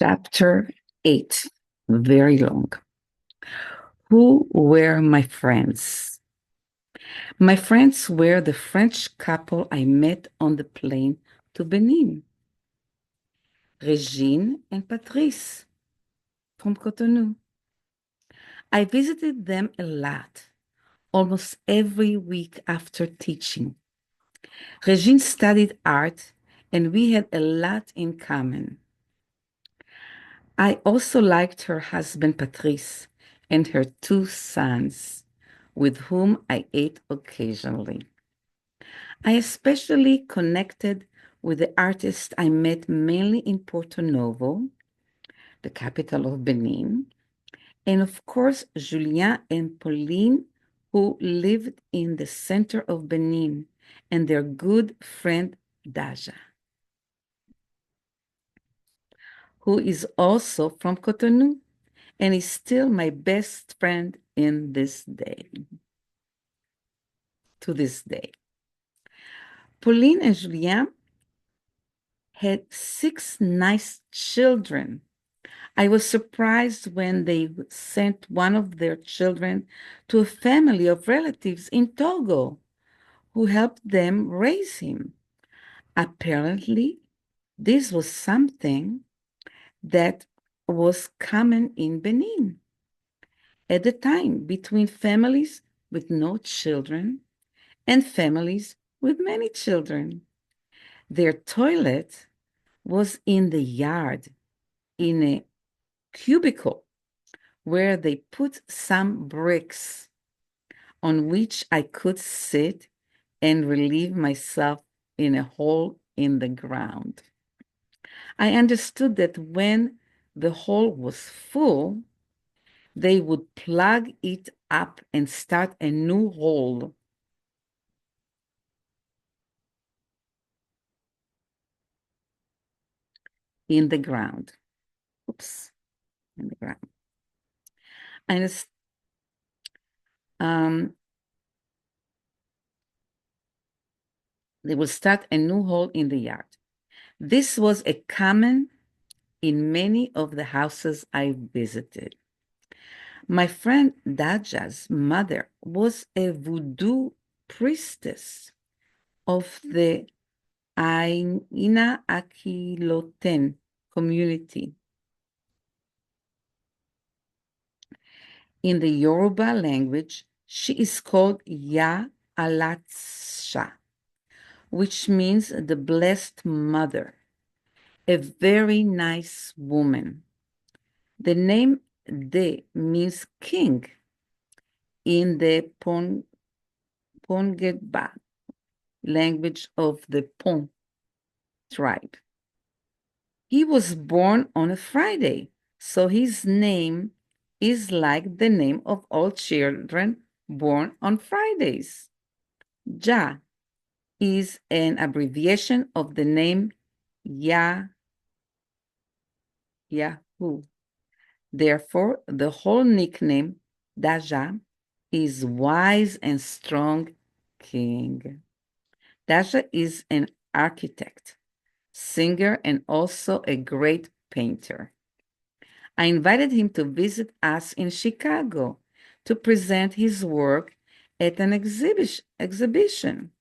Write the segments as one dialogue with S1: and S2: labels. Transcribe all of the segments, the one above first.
S1: Chapter 8, very long. Who were my friends? My friends were the French couple I met on the plane to Benin, Regine and Patrice from Cotonou. I visited them a lot, almost every week after teaching. Regine studied art, and we had a lot in common. I also liked her husband Patrice and her two sons, with whom I ate occasionally. I especially connected with the artists I met mainly in Porto Novo, the capital of Benin, and of course Julien and Pauline, who lived in the center of Benin, and their good friend Daja, who is also from Cotonou and is still my best friend in this day, to this day. Pauline and Julien had 6 nice children. I was surprised when they sent one of their children to a family of relatives in Togo who helped them raise him. Apparently, this was something that was common in Benin at the time between families with no children and families with many children. Their toilet was in the yard in a cubicle where they put some bricks on which I could sit and relieve myself in a hole in the ground. I understood that when the hole was full, they would plug it up and start a new hole in the ground. Oops, in the ground. And um, they would start a new hole in the yard. This was a common in many of the houses I visited. My friend Daja's mother was a voodoo priestess of the Aina Akiloten community. In the Yoruba language, she is called Ya Alatsha, which means the blessed mother, a very nice woman. The name De means king in the Pongeba language of the Pon tribe. He was born on a Friday, so his name is like the name of all children born on Fridays. Ja is an abbreviation of the name Yahoo. Therefore, the whole nickname Daja is wise and strong king. Daja is an architect, singer, and also a great painter. I invited him to visit us in Chicago to present his work at an exhibition.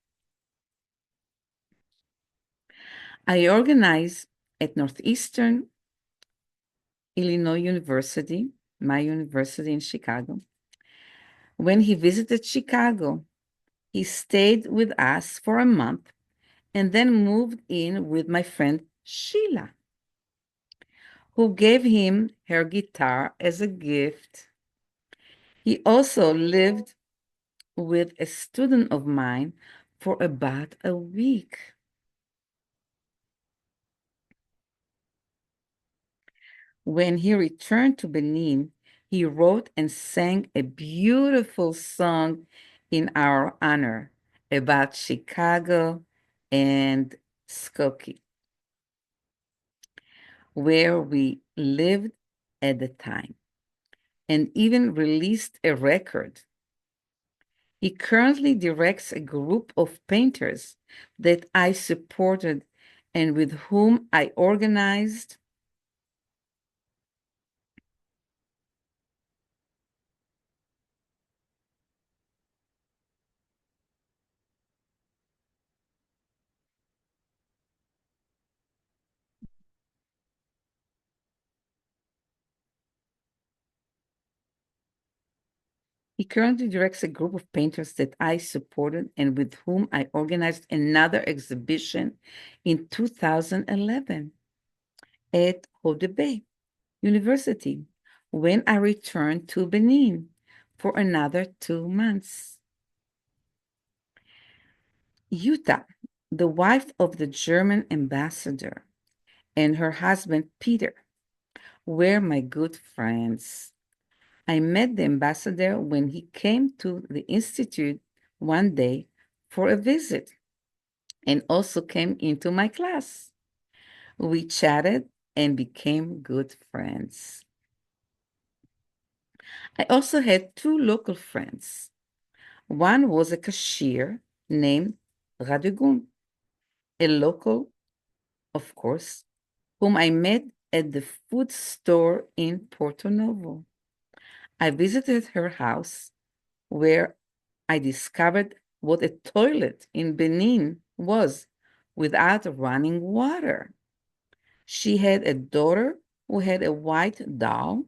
S1: I organized at Northeastern Illinois University, my university in Chicago. When he visited Chicago, he stayed with us for a month and then moved in with my friend Sheila, who gave him her guitar as a gift. He also lived with a student of mine for about a week. When he returned to Benin, he wrote and sang a beautiful song in our honor about Chicago and Skokie, where we lived at the time, and even released a record. He currently directs a group of painters that I supported and with whom I organized He currently directs a group of painters that I supported and with whom I organized another exhibition in 2011 at Hodebe University when I returned to Benin for another 2 months. Yuta, the wife of the German ambassador, and her husband Peter were my good friends. I met the ambassador when he came to the institute one day for a visit and also came into my class. We chatted and became good friends. I also had two local friends. One was a cashier named Radegund, a local, of course, whom I met at the food store in Porto Novo. I visited her house where I discovered what a toilet in Benin was without running water. She had a daughter who had a white doll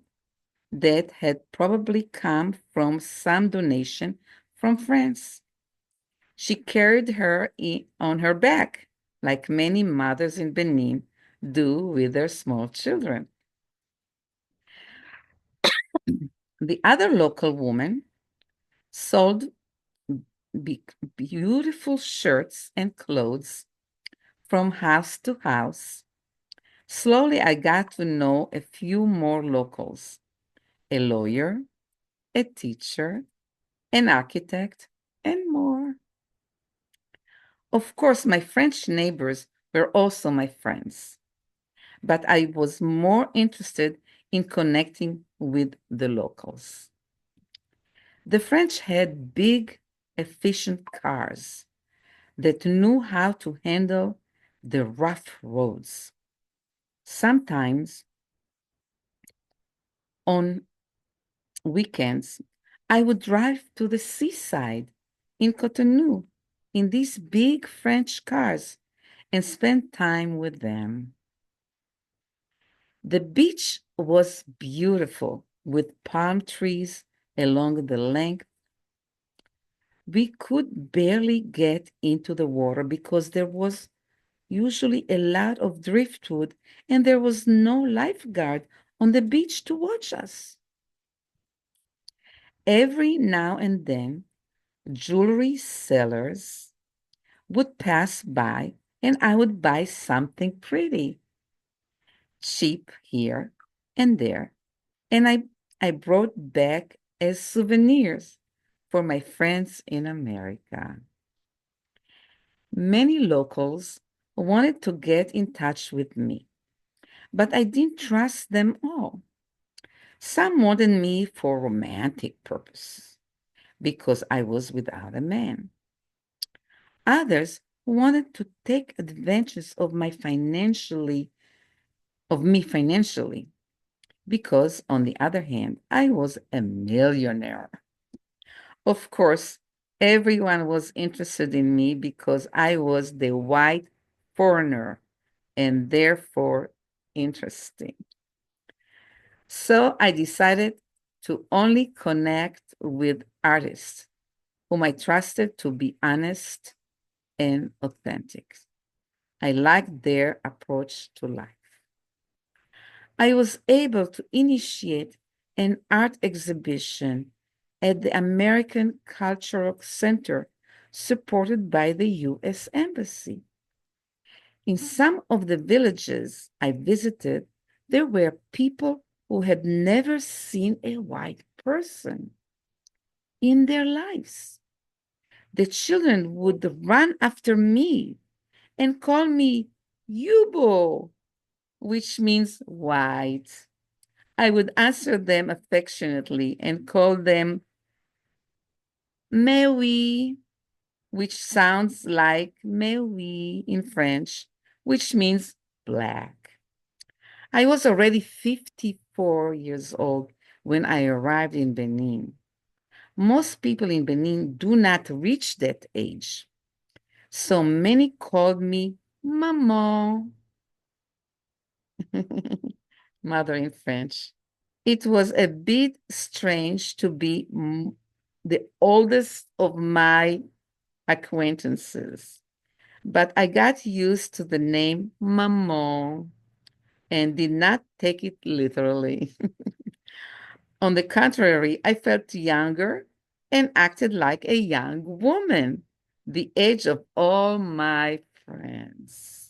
S1: that had probably come from some donation from France. She carried her on her back, like many mothers in Benin do with their small children. The other local woman sold beautiful shirts and clothes from house to house. Slowly, I got to know a few more locals: a lawyer, a teacher, an architect, and more. Of course, my French neighbors were also my friends, but I was more interested in connecting with the locals. The French had big, efficient cars that knew how to handle the rough roads. Sometimes on weekends, I would drive to the seaside in Cotonou in these big French cars and spend time with them. The beach was beautiful with palm trees along the length. We could barely get into the water because there was usually a lot of driftwood and there was no lifeguard on the beach to watch us. Every now and then, jewelry sellers would pass by and I would buy something pretty, cheap here and there. And I brought back as souvenirs for my friends in America. Many locals wanted to get in touch with me, but I didn't trust them all. Some wanted me for romantic purposes because I was without a man. Others wanted to take advantage of me financially because on the other hand, I was a millionaire. Of course, everyone was interested in me because I was the white foreigner and therefore interesting. So I decided to only connect with artists whom I trusted to be honest and authentic. I liked their approach to life. I was able to initiate an art exhibition at the American Cultural Center supported by the U.S. Embassy. In some of the villages I visited, there were people who had never seen a white person in their lives. The children would run after me and call me Yubo, which means white. I would answer them affectionately and call them Mewi, which sounds like Mewi in French, which means black. I was already 54 years old when I arrived in Benin. Most people in Benin do not reach that age. So many called me Maman, mother in French. It was a bit strange to be the oldest of my acquaintances, but I got used to the name Maman and did not take it literally. On the contrary, I felt younger and acted like a young woman, the age of all my friends.